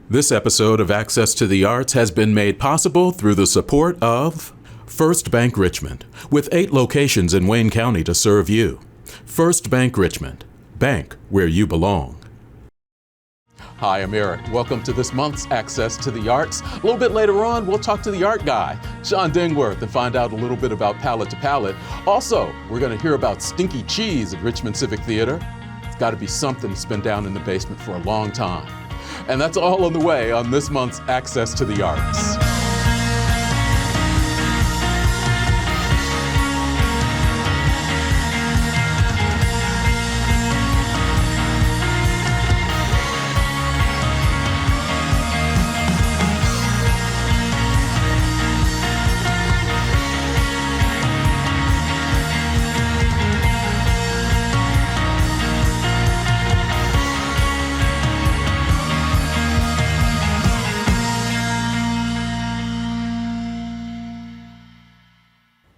This episode of Access to the Arts has been made possible through the support of First Bank Richmond, with 8 locations in Wayne County to serve you. First Bank Richmond, bank where you belong. Hi, I'm Eric. Welcome to this month's Access to the Arts. A little bit later on, we'll talk to the art guy, Shaun, and find out a little bit about Palate to Palate. Also, we're going to hear about stinky cheese at Richmond Civic Theatre. It's got to be something that's been down in the basement for a long time. And that's all on the way on this month's Access to the Arts.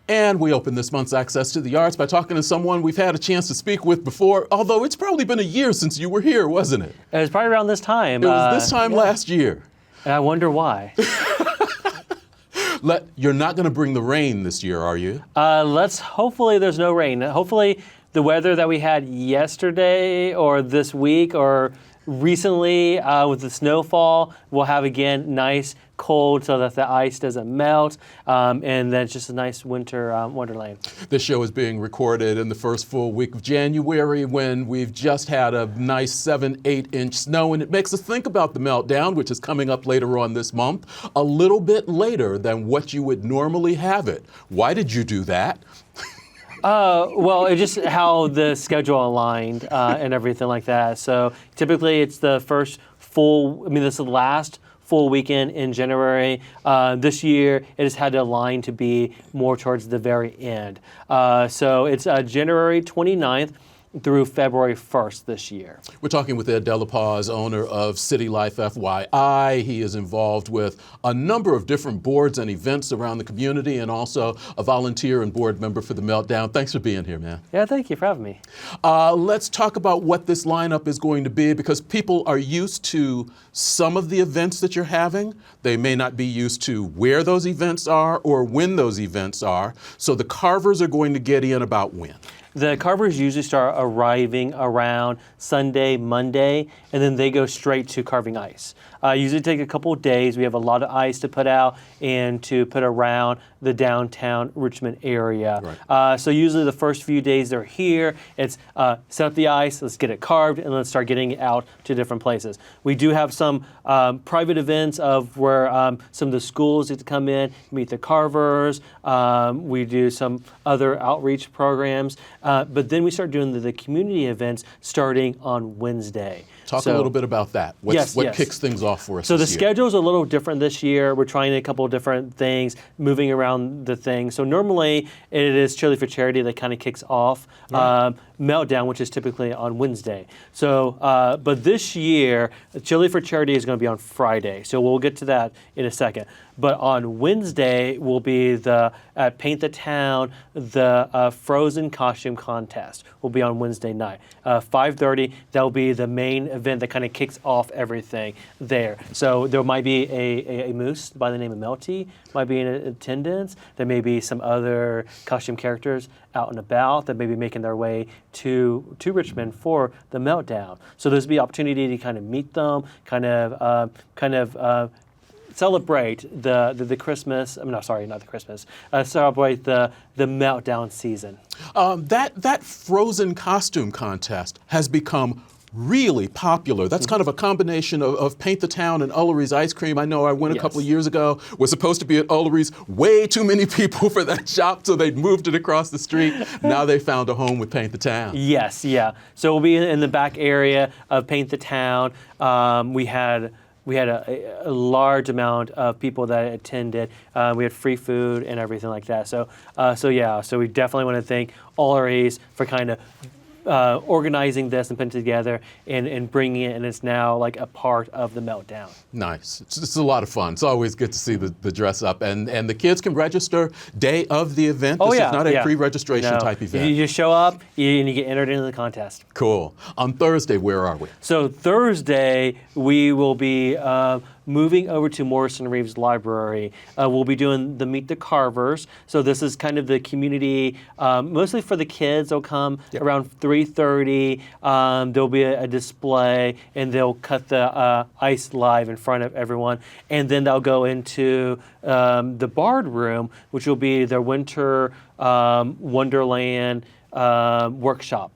And we open this month's Access to the Arts by talking to someone we've had a chance to speak with before, although it's probably been a year since you were here, wasn't it? It was probably around this time. It was this time last year. And I wonder why. You're not going to bring the rain this year, are you? Hopefully there's no rain. Hopefully the weather that we had yesterday or this week or recently with the snowfall, we'll have again nice cold so that the ice doesn't melt, and then it's just a nice winter wonderland. This show is being recorded in the first full week of January when we've just had a nice 7-8 inch snow, and it makes us think about the meltdown, which is coming up later on this month, a little bit later than what you would normally have it. Why did you do that? Well, it's just how the schedule aligned and everything like that. So typically it's the first this is the last full weekend in January. This year, it has had to align to be more towards the very end. So it's January 29th through February 1st this year. We're talking with Ed DeLaPaz, owner of City Life FYI. He is involved with a number of different boards and events around the community and also a volunteer and board member for the Meltdown. Thanks for being here, man. Yeah, thank you for having me. Let's talk about what this lineup is going to be, because people are used to some of the events that you're having. They may not be used to where those events are or when those events are. So the carvers are going to get in about when? The carvers usually start arriving around Sunday, Monday, and then they go straight to carving ice. Usually take a couple of days. We have a lot of ice to put out and to put around the downtown Richmond area. Right. So usually the first few days they're here, it's set up the ice, let's get it carved, and let's start getting it out to different places. We do have some private events of where some of the schools get to come in, meet the carvers. We do some other outreach programs. But then we start doing the community events starting on Wednesday. Talk a little bit about that. What kicks things off for us So this the year? schedule is a little different this year. We're trying a couple of different things, moving around the things. So normally it is Chili for Charity that kind of kicks off. Right. Meltdown, which is typically on Wednesday. So, but this year, Chili for Charity is going to be on Friday. So we'll get to that in a second. But on Wednesday will be at Paint the Town, the Frozen Costume Contest will be on Wednesday night. 5:30, that will be the main event that kind of kicks off everything there. So there might be a moose by the name of Melty, might be in attendance. There may be some other costume characters out and about that may be making their way to Richmond for the Meltdown. So there's be opportunity to kind of meet them, kind of celebrate the Christmas. Not the Christmas. Celebrate the Meltdown season. That Frozen Costume Contest has become really popular. That's kind of a combination of Paint the Town and Ullery's Ice Cream. I know I went a couple of years ago, was supposed to be at Ullery's. Way too many people for that shop, so they moved it across the street. Now they found a home with Paint the Town. Yes, yeah. So we'll be in the back area of Paint the Town. We had a large amount of people that attended. We had free food and everything like that. So we definitely want to thank Ullery's for kind of organizing this and putting it together and bringing it, and it's now like a part of the Meltdown. Nice. It's a lot of fun. It's always good to see the dress up. And the kids can register day of the event. This is not a pre-registration type event. You just show up and you get entered into the contest. Cool. On Thursday, where are we? So Thursday, we will be moving over to Morrison Reeves Library. We'll be doing the Meet the Carvers. So this is kind of the community, mostly for the kids. They'll come around 3:30. There'll be a display, and they'll cut the ice live in front of everyone. And then they'll go into the Bard Room, which will be their Winter Wonderland workshop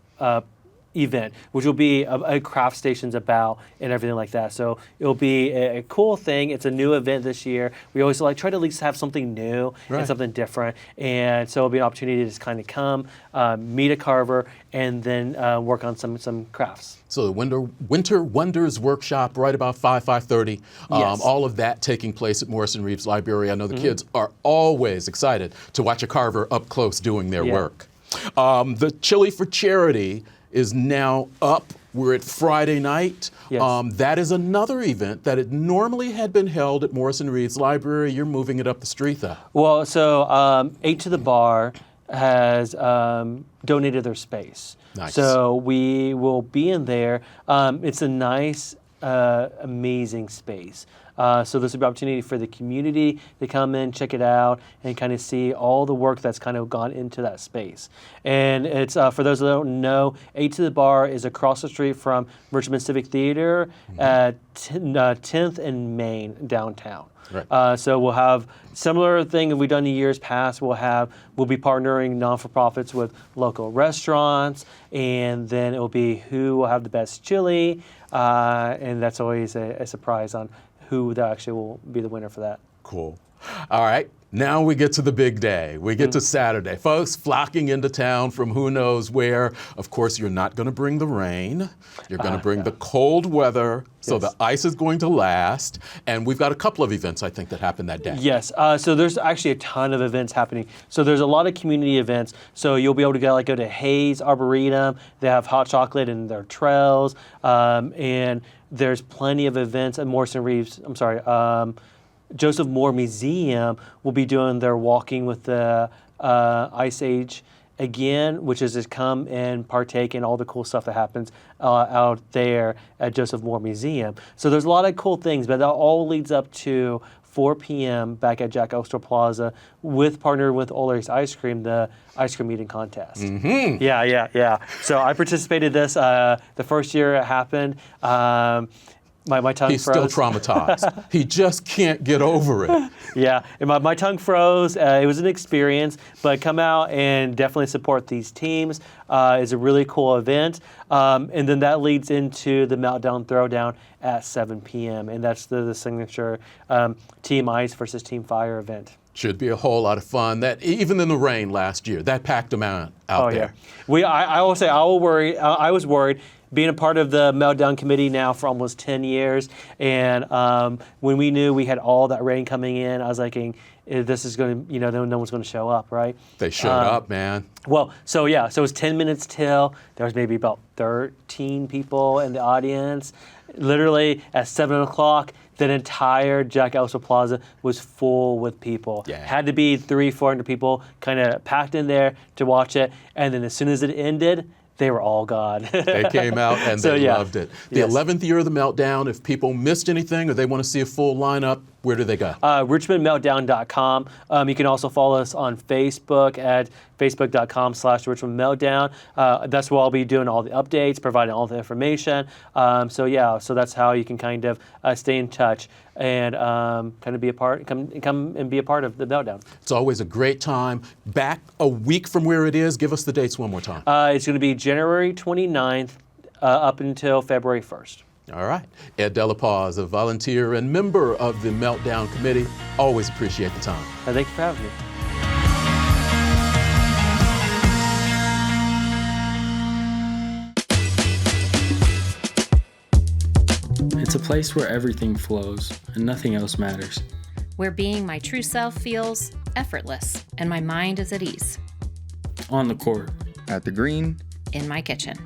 event, which will be a craft stations about and everything like that. So it'll be a cool thing. It's a new event this year. We always try to at least have something new and something different. And so it'll be an opportunity to just kind of come, meet a carver, and then work on some crafts. So the Winter Wonders Workshop right about 5:30. Yes. All of that taking place at Morrison Reeves Library. I know the kids are always excited to watch a carver up close doing their work. The Chili for Charity is now up. We're at Friday night. Yes. That is another event that it normally had been held at Morrison Reeves Library. You're moving it up the street, though. Well, so 8 to the Bar has donated their space. Nice. So we will be in there. It's a nice, amazing space. So this will be an opportunity for the community to come in, check it out, and kind of see all the work that's kind of gone into that space. And it's for those that don't know, 8 to the Bar is across the street from Richmond Civic Theatre at 10th and Main downtown. Right. So we'll have similar thing that we've done in years past. We'll be partnering non-for-profits with local restaurants, and then it will be who will have the best chili, and that's always a surprise on who actually will be the winner for that. Cool. All right. Now we get to the big day. We get to Saturday. Folks flocking into town from who knows where. Of course, you're not going to bring the rain. You're going to bring the cold weather. So the ice is going to last. And we've got a couple of events, I think, that happen that day. Yes. So there's actually a ton of events happening. So there's a lot of community events. So you'll be able to go to Hayes Arboretum. They have hot chocolate in their trails. And there's plenty of events at Morrison Reeves. Joseph Moore Museum will be doing their Walking with the Ice Age again, which is to come and partake in all the cool stuff that happens out there at Joseph Moore Museum. So there's a lot of cool things, but that all leads up to 4 p.m. back at Jack Oster Plaza partnered with O'Leary's Ice Cream, the ice cream eating contest. Mm-hmm. Yeah. So I participated this the first year it happened. My tongue He's froze. still traumatized. He just can't get over it. Yeah, and my tongue froze. It was an experience, but come out and definitely support these teams. It's a really cool event. And then that leads into the Meltdown Throwdown at 7 p.m., and that's the signature Team Ice versus Team Fire event. Should be a whole lot of fun. That even in the rain last year, that packed them out there. Yeah. I will say I was worried. Being a part of the Meltdown Committee now for almost 10 years, and when we knew we had all that rain coming in, I was like, this is going to, no one's going to show up, right? They showed up, man. Well, so it was 10 minutes till. There was maybe about 13 people in the audience. Literally at 7 o'clock, the entire Jack Oster Plaza was full with people. Yeah. Had to be 300-400 people kind of packed in there to watch it, and then as soon as it ended, they were all gone. They came out and they loved it. The 11th year of the Meltdown, if people missed anything or they want to see a full lineup, where do they go? RichmondMeltdown.com. You can also follow us on Facebook at facebook.com/RichmondMeltdown. That's where I'll be doing all the updates, providing all the information. So that's how you can kind of stay in touch and kind of be a part, come and be a part of the Meltdown. It's always a great time. Back a week from where it is, give us the dates one more time. It's going to be January 29th up until February 1st. All right. Ed DeLaPaz, a volunteer and member of the Meltdown Committee. Always appreciate the time. Thank you for having me. It's a place where everything flows and nothing else matters. Where being my true self feels effortless and my mind is at ease. On the court. At the green. in my kitchen.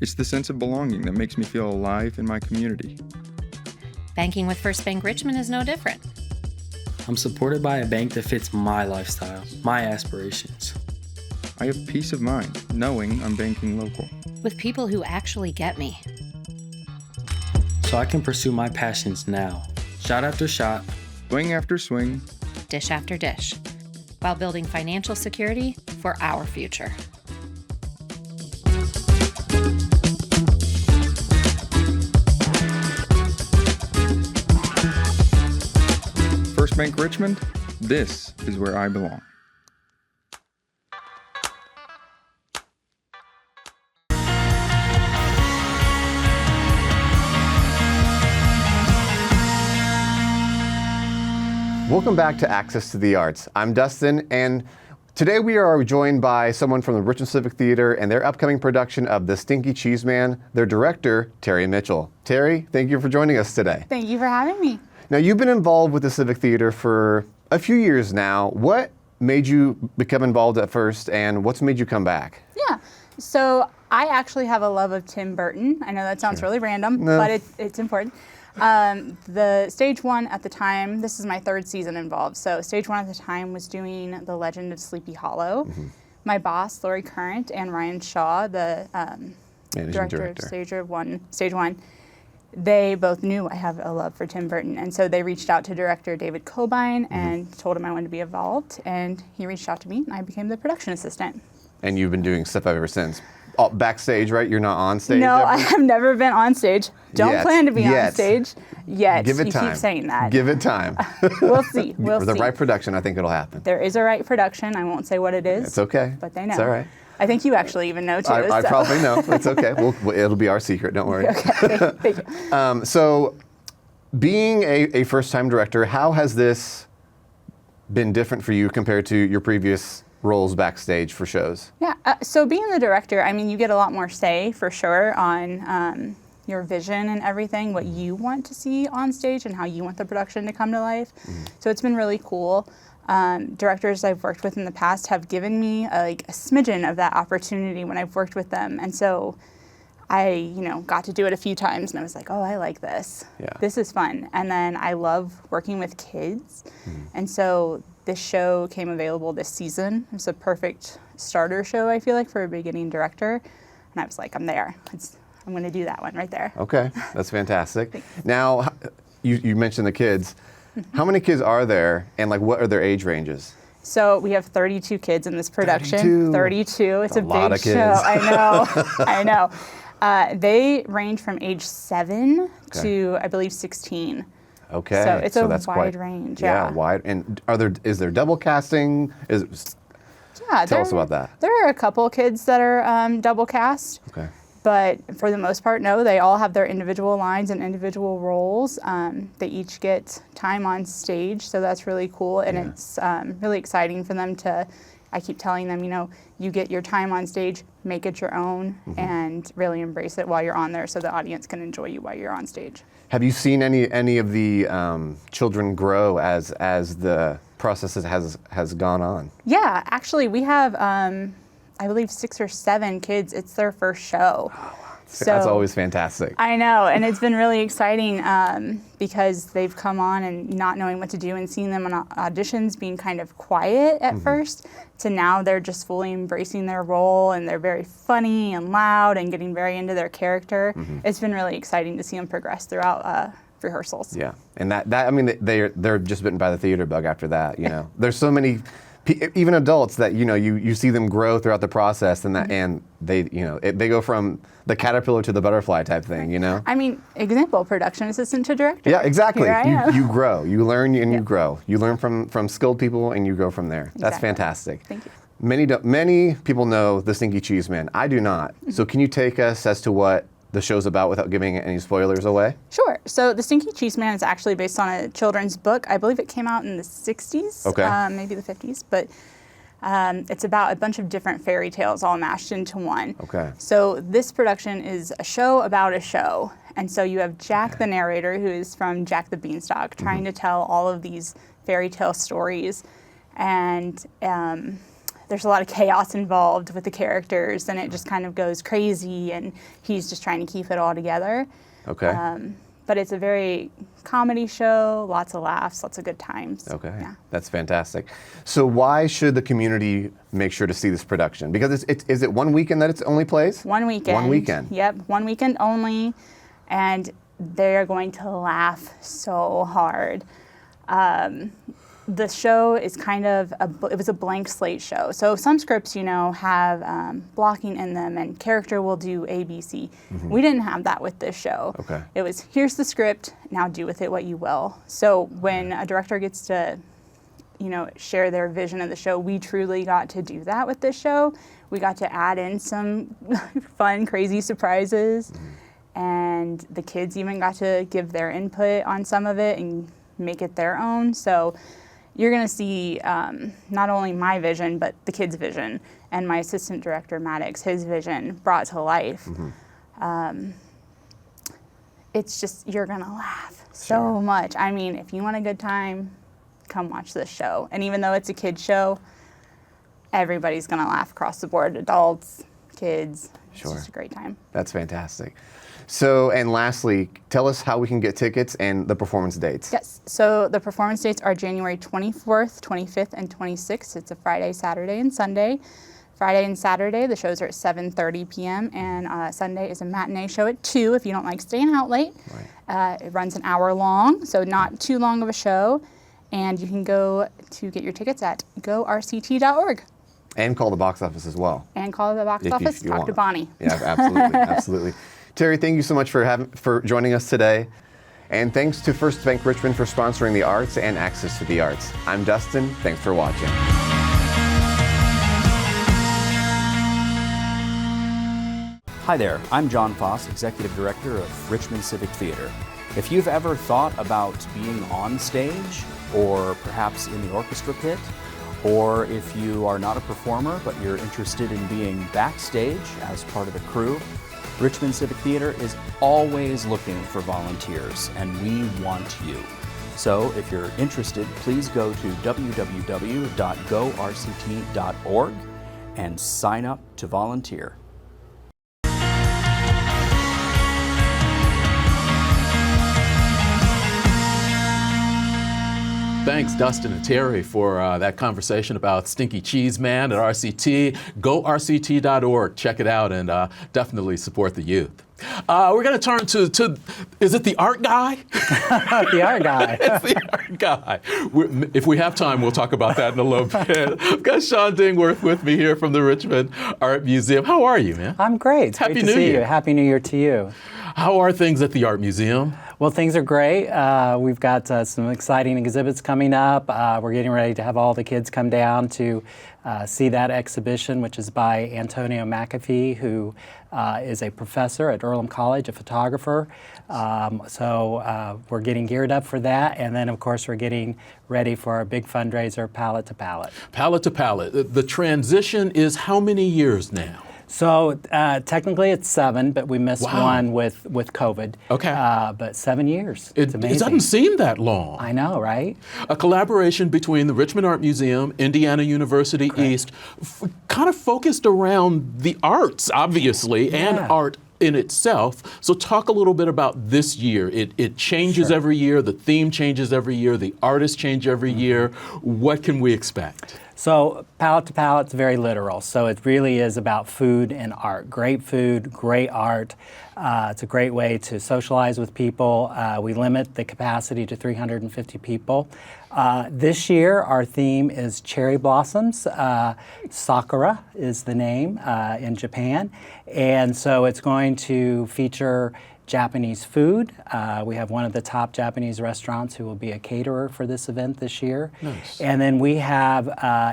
It's the sense of belonging that makes me feel alive in my community. Banking with First Bank Richmond is no different. I'm supported by a bank that fits my lifestyle, my aspirations. I have peace of mind knowing I'm banking local. With people who actually get me. So I can pursue my passions now, shot after shot, Swing after swing. Dish after dish, while building financial security for our future. First Bank Richmond, this is where I belong. Welcome back to Access to the Arts. I'm Dustin, and today we are joined by someone from the Richmond Civic Theatre and their upcoming production of The Stinky Cheese Man, their director, Terri Mitchell. Terri, thank you for joining us today. Thank you for having me. Now, you've been involved with the Civic Theatre for a few years now. What made you become involved at first, and what's made you come back? Yeah, so I actually have a love of Tim Burton. I know that sounds really random, but it's important. The stage one at the time, this is my third season involved, so stage one at the time was doing The Legend of Sleepy Hollow. My boss, Lori Current, and Ryan Shaw, the director of stage one, they both knew I have a love for Tim Burton, and so they reached out to director David Cobine and told him I wanted to be involved, and he reached out to me, and I became the production assistant. And you've been doing stuff ever since. Oh, backstage, right? You're not on stage? No, ever? I have never been on stage. Don't plan to be on stage yet. Give it time. You keep saying that. Give it time. We'll see. For the right production, I think it'll happen. There is a right production. I won't say what it is. It's okay. But they know. It's all right. I think you actually even know too. I probably know. It's okay. It'll be our secret. Don't worry. Okay. Thank you. So, being a first-time director, how has this been different for you compared to your previous roles backstage for shows? Yeah. So being the director, I mean, you get a lot more say for sure on your vision and everything, what you want to see on stage and how you want the production to come to life. So it's been really cool. Directors I've worked with in the past have given me a smidgen of that opportunity when I've worked with them, and so I, got to do it a few times, and I was like, oh, I like this. Yeah. This is fun. And then I love working with kids, and so this show came available this season. It's a perfect starter show, I feel like, for a beginning director, and I was like, I'm there. I'm going to do that one right there. Okay, that's fantastic. Now, you mentioned the kids. How many kids are there, and what are their age ranges? So we have 32 kids in this production. 32. It's a lot big of kids. show. I know. They range from age 7 to, I believe, 16. Okay. So it's that's wide range. Yeah, wide. And is there double casting? Tell us about that. There There are a couple kids that are double cast. Okay. But for the most part, no, they all have their individual lines and individual roles. They each get time on stage, so that's really cool. And it's really exciting for them to, I keep telling them, you get your time on stage, make it your own, and really embrace it while you're on there so the audience can enjoy you while you're on stage. Have you seen any of the children grow as the process has gone on? Yeah, actually, we have, I believe, 6 or 7 kids. It's their first show. Oh, wow. So that's always fantastic. I know, and it's been really exciting because they've come on and not knowing what to do and seeing them on auditions being kind of quiet at first, to now they're just fully embracing their role, and they're very funny and loud and getting very into their character. It's been really exciting to see them progress throughout rehearsals. Yeah, and that I mean, they're just bitten by the theater bug after that. There's so many. Even adults that you see them grow throughout the process, and they they go from the caterpillar to the butterfly type thing. I mean, example, production assistant to director. Yeah, exactly. You grow, you learn, and you grow. You learn from skilled people, and you grow from there. Exactly. That's fantastic. Thank you. Many people know The Stinky Cheese Man. I do not. So can you take us as to what the show's about without giving any spoilers away? Sure. So The Stinky Cheese Man is actually based on a children's book. I believe it came out in the 60s, maybe the 50s, but it's about a bunch of different fairy tales all mashed into one. Okay. So this production is a show about a show. And so you have Jack the narrator, who is from Jack the Beanstalk, trying to tell all of these fairy tale stories. And there's a lot of chaos involved with the characters, and it just kind of goes crazy, and he's just trying to keep it all together. Okay. But it's a very comedy show, lots of laughs, lots of good times. Okay, Yeah. that's fantastic. So why should the community make sure to see this production? Because is it one weekend that it only plays? One weekend. One weekend. Yep, one weekend only, and they're going to laugh so hard. The show is kind of it was a blank slate show. So some scripts, have blocking in them, and character will do A, B, C. We didn't have that with this show. Okay. It was, here's the script, now do with it what you will. So when a director gets to, share their vision of the show, we truly got to do that with this show. We got to add in some fun, crazy surprises, and the kids even got to give their input on some of it and make it their own. So you're going to see not only my vision, but the kids' vision, and my assistant director, Maddox, his vision brought to life. It's just, you're going to laugh so much. I mean, if you want a good time, come watch this show. And even though it's a kid's show, everybody's going to laugh across the board, adults, kids. It's just a great time. That's fantastic. So, and lastly, tell us how we can get tickets and the performance dates. Yes, so the performance dates are January 24th, 25th, and 26th. It's a Friday, Saturday, and Sunday. Friday and Saturday, the shows are at 7:30 p.m., and Sunday is a matinee show at 2 if you don't like staying out late. Right. It runs an hour long, so not too long of a show, and you can go to get your tickets at gorct.org. And call the box office as well. And call the box office, talk to Bonnie. Yeah, absolutely, absolutely. Terri, thank you so much for joining us today. And thanks to First Bank Richmond for sponsoring the arts and access to the arts. I'm Dustin. Thanks for watching. Hi there, I'm John Foss, Executive Director of Richmond Civic Theatre. If you've ever thought about being on stage, or perhaps in the orchestra pit, or if you are not a performer but you're interested in being backstage as part of the crew, Richmond Civic Theatre is always looking for volunteers, and we want you. So if you're interested, please go to www.gorct.org and sign up to volunteer. Thanks, Dustin and Terri, for that conversation about Stinky Cheese Man at RCT. Go rct.org. Check it out and definitely support the youth. We're going to turn to, is it the art guy? The art guy. It's the art guy. If we have time, we'll talk about that in a little bit. I've got Shaun Dingwerth with me here from the Richmond Art Museum. How are you, man? I'm great. Happy great to New see Year. you. Happy New Year to you. How are things at the Art Museum? Well, things are great. We've got some exciting exhibits coming up. We're getting ready to have all the kids come down to see that exhibition, which is by Antonio McAfee, who is a professor at Earlham College, a photographer. So we're getting geared up for that. And then, of course, we're getting ready for our big fundraiser, Palate to Palate. Palate to Palate. The transition is how many years now? So technically it's 7, but we missed one with COVID. Okay. But 7 years. It doesn't seem that long. I know, right? A collaboration between the Richmond Art Museum, Indiana University East, kind of focused around the arts, obviously, and art in itself. So talk a little bit about this year. It changes every year, the theme changes every year, the artists change every year. What can we expect? So Palate to Palate is very literal. So it really is about food and art. Great food, great art. It's a great way to socialize with people. We limit the capacity to 350 people. This year, our theme is cherry blossoms. Sakura is the name in Japan. And so it's going to feature Japanese food. We have one of the top Japanese restaurants who will be a caterer for this event this year. Nice. And then we have,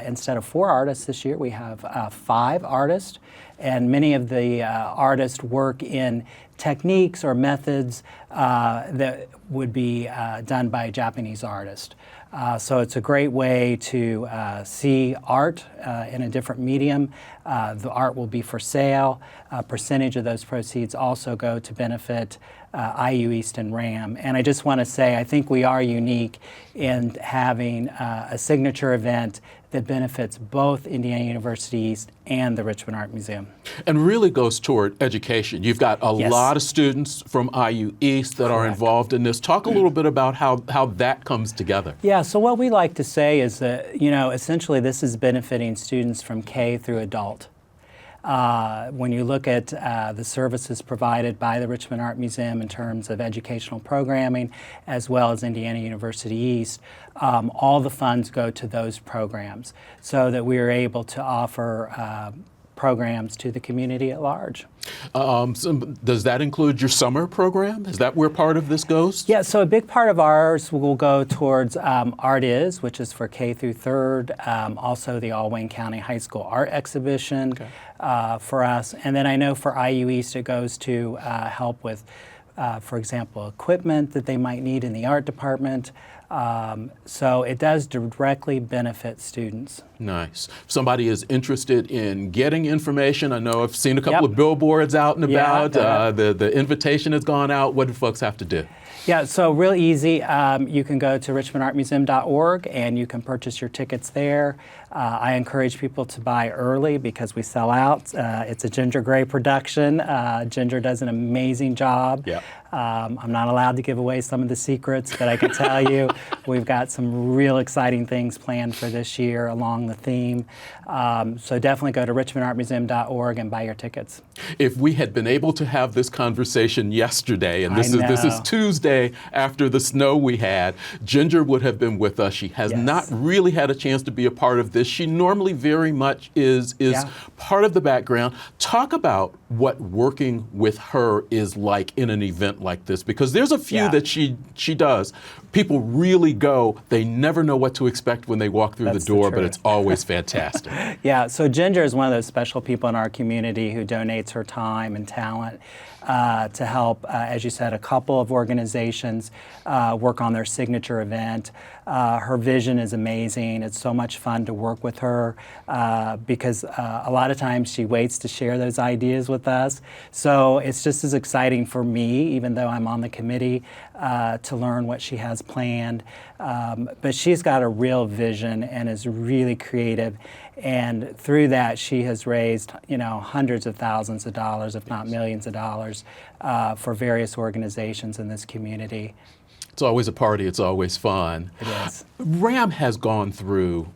instead of 4 artists this year, we have 5 artists. And many of the artists work in techniques or methods that would be done by a Japanese artist. So it's a great way to see art in a different medium. The art will be for sale. A percentage of those proceeds also go to benefit IU East and RAM. And I just want to say, I think we are unique in having a signature event that benefits both Indiana University East and the Richmond Art Museum. And really goes toward education. You've got a lot of students from IU East that are involved in this. Talk a little bit about how that comes together. Yeah, so what we like to say is that, essentially this is benefiting students from K through adult. When you look at the services provided by the Richmond Art Museum in terms of educational programming, as well as Indiana University East, all the funds go to those programs so that we are able to offer programs to the community at large. So does that include your summer program? Is that where part of this goes? Yeah, so a big part of ours will go towards Art Is, which is for K through 3rd, also the All Wayne County High School Art Exhibition for us. And then I know for IU East it goes to help with, for example, equipment that they might need in the art department. So it does directly benefit students. Nice. If somebody is interested in getting information, I know I've seen a couple of billboards out and about. The invitation has gone out. What do folks have to do? Yeah, so real easy. You can go to richmondartmuseum.org and you can purchase your tickets there. I encourage people to buy early because we sell out. It's a Ginger Gray production. Ginger does an amazing job. Yeah. I'm not allowed to give away some of the secrets, but I can tell you we've got some real exciting things planned for this year along the theme. So definitely go to richmondartmuseum.org and buy your tickets. If we had been able to have this conversation yesterday, and this is Tuesday after the snow we had, Ginger would have been with us. She has not really had a chance to be a part of this. She normally very much is part of the background. Talk about what working with her is like in an event like this, because there's a few that she does. People really go, they never know what to expect when they walk through the door, but it's always fantastic. Yeah, so Ginger is one of those special people in our community who donates her time and talent to help, as you said, a couple of organizations work on their signature event. Her vision is amazing. It's so much fun to work with her because a lot of times she waits to share those ideas with us. So it's just as exciting for me, even though I'm on the committee, to learn what she has planned. But she's got a real vision and is really creative. And through that, she has raised, hundreds of thousands of dollars, if not millions of dollars, for various organizations in this community. It's always a party. It's always fun. It is. RAM has gone through,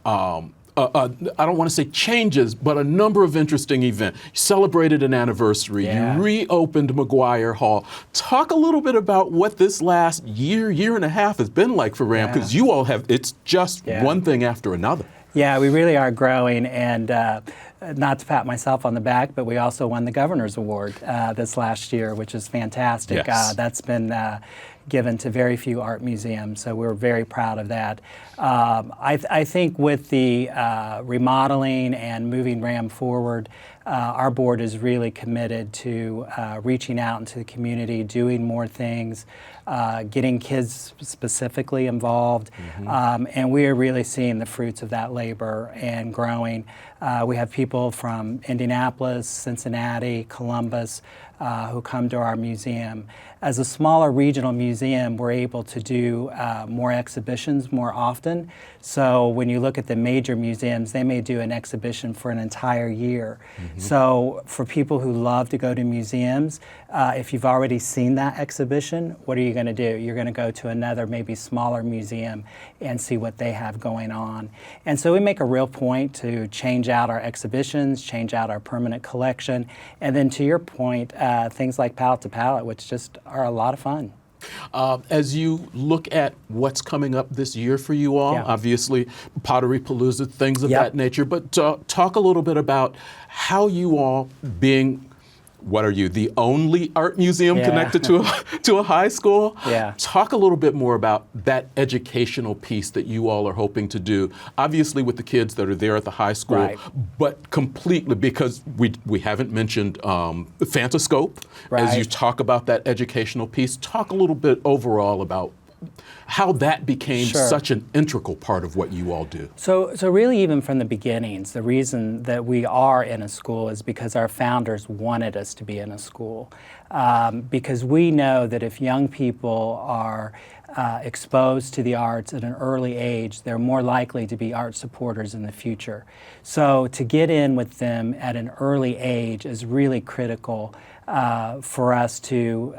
I don't want to say changes, but a number of interesting events. You celebrated an anniversary. You reopened McGuire Hall. Talk a little bit about what this last year and a half has been like for RAM, because you all have, it's just one thing after another. Yeah, we really are growing, and not to pat myself on the back, but we also won the Governor's Award this last year, which is fantastic. Yes. That's been given to very few art museums, so we're very proud of that. I think with the remodeling and moving RAM forward, our board is really committed to reaching out into the community, doing more things, getting kids specifically involved, and we are really seeing the fruits of that labor and growing. We have people from Indianapolis, Cincinnati, Columbus, who come to our museum. As a smaller regional museum, we're able to do more exhibitions more often. So when you look at the major museums, they may do an exhibition for an entire year. So for people who love to go to museums, if you've already seen that exhibition, what are you going to do? You're going to go to another maybe smaller museum and see what they have going on. And so we make a real point to change out our exhibitions, change out our permanent collection, and then to your point, things like Palate to Palate, which just are a lot of fun. As you look at what's coming up this year for you all, obviously Pottery Palooza, things of that nature, but talk a little bit about how you all, being, what are you, the only art museum connected to a high school? Talk a little bit more about that educational piece that you all are hoping to do, obviously with the kids that are there at the high school, but completely, because we haven't mentioned Fantascope. As you talk about that educational piece, talk a little bit overall about how that became Sure. such an integral part of what you all do. So really, even from the beginnings, the reason that we are in a school is because our founders wanted us to be in a school. Because we know that if young people are exposed to the arts at an early age, they're more likely to be art supporters in the future. So to get in with them at an early age is really critical for us to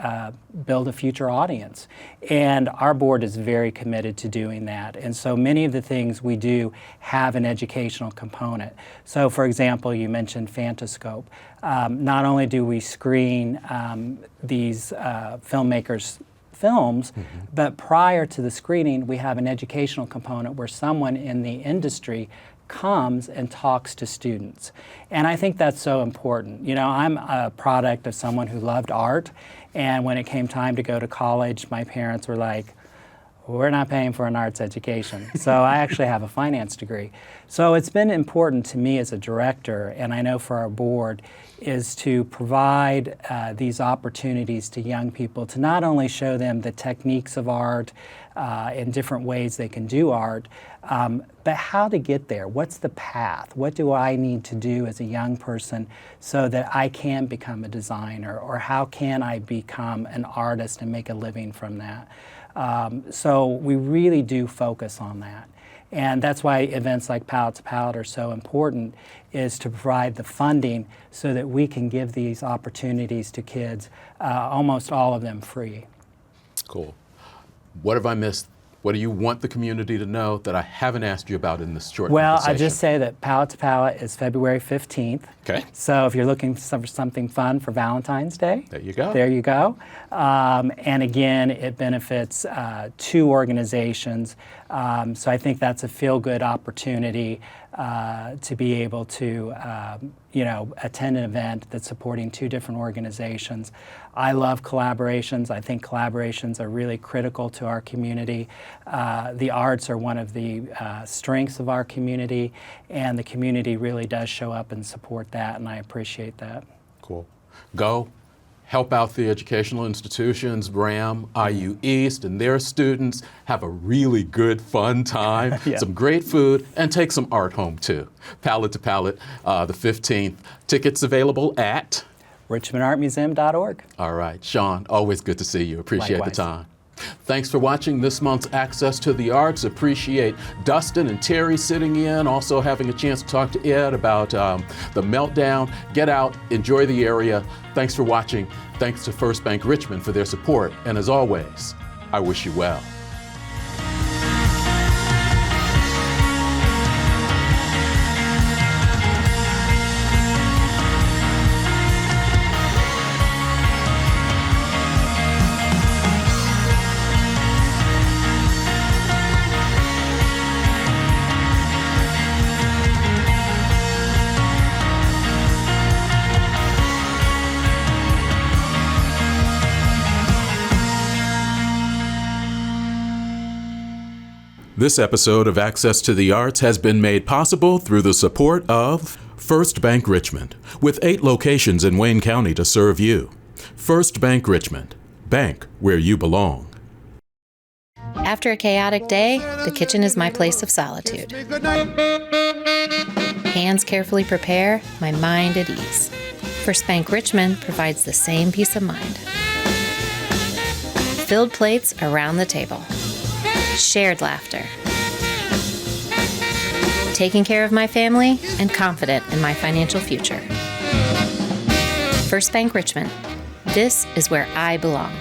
build a future audience. And our board is very committed to doing that. And so many of the things we do have an educational component. So for example, you mentioned Fantascope. Not only do we screen these filmmakers' films, but prior to the screening, we have an educational component where someone in the industry comes and talks to students. And I think that's so important. You know, I'm a product of someone who loved art, and when it came time to go to college, my parents were like, we're not paying for an arts education. So I actually have a finance degree. So it's been important to me as a director, and I know for our board, is to provide these opportunities to young people to not only show them the techniques of art and different ways they can do art, but how to get there. What's the path? What do I need to do as a young person so that I can become a designer, or how can I become an artist and make a living from that? So we really do focus on that. And that's why events like Palate to Palate are so important, is to provide the funding so that we can give these opportunities to kids, almost all of them free. Cool. What have I missed? What do you want the community to know that I haven't asked you about in this short Well, conversation? I just say that Palate to Palate is February 15th. Okay. So if you're looking for something fun for Valentine's Day, There you go. There you go. And again, it benefits 2 organizations. So I think that's a feel-good opportunity to be able to, attend an event that's supporting 2 different organizations. I love collaborations. I think collaborations are really critical to our community. The arts are one of the strengths of our community, and the community really does show up and support that, and I appreciate that. Cool. Go. Help out the educational institutions, RAM, IU East, and their students. Have a really good, fun time, Yeah. some great food, and take some art home too. Palate to Palate, the 15th. Tickets available at? RichmondArtMuseum.org. All right. Shaun, always good to see you. Appreciate Likewise. the time. Thanks for watching this month's Access to the Arts. Appreciate Dustin and Terri sitting in, also having a chance to talk to Ed about the Meltdown. Get out, enjoy the area. Thanks for watching. Thanks to First Bank Richmond for their support. And as always, I wish you well. This episode of Access to the Arts has been made possible through the support of First Bank Richmond, with 8 locations in Wayne County to serve you. First Bank Richmond, bank where you belong. After a chaotic day, the kitchen is my place of solitude. Hands carefully prepare, my mind at ease. First Bank Richmond provides the same peace of mind. Filled plates around the table. Shared laughter. Taking care of my family and confident in my financial future. First Bank Richmond. This is where I belong.